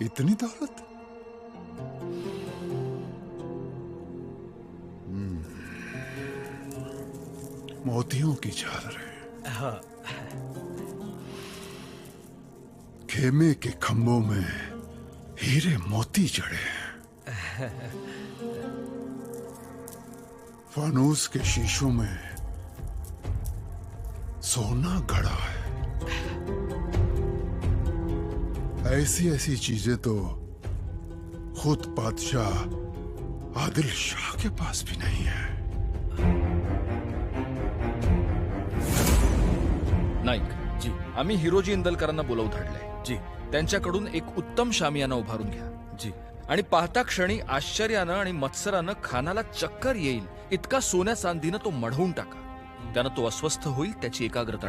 इतनी दौलत? मोतियों की झालरें, हाँ। खेमे के खंभों में हीरे मोती जड़े हैं, फानूस के शीशों में सोना गड़ा है। ऐसी ऐसी चीजें तो खुद बादशाह आदिल शाह के पास भी नहीं है। नाईक जी आम्ही हिरोजी इंदलकरांना बोलवून धाडलंय. जी त्यांच्याकडून एक उत्तम शामियाना उभारून घ्या जी. आणि पाहता क्षणी आश्चर्यानं आणि मत्सरानं खानाला चक्कर येईल इतका सोन्या चांदीनं तो मढवून टाका. त्यानं तो अस्वस्थ होईल, त्याची एकाग्रता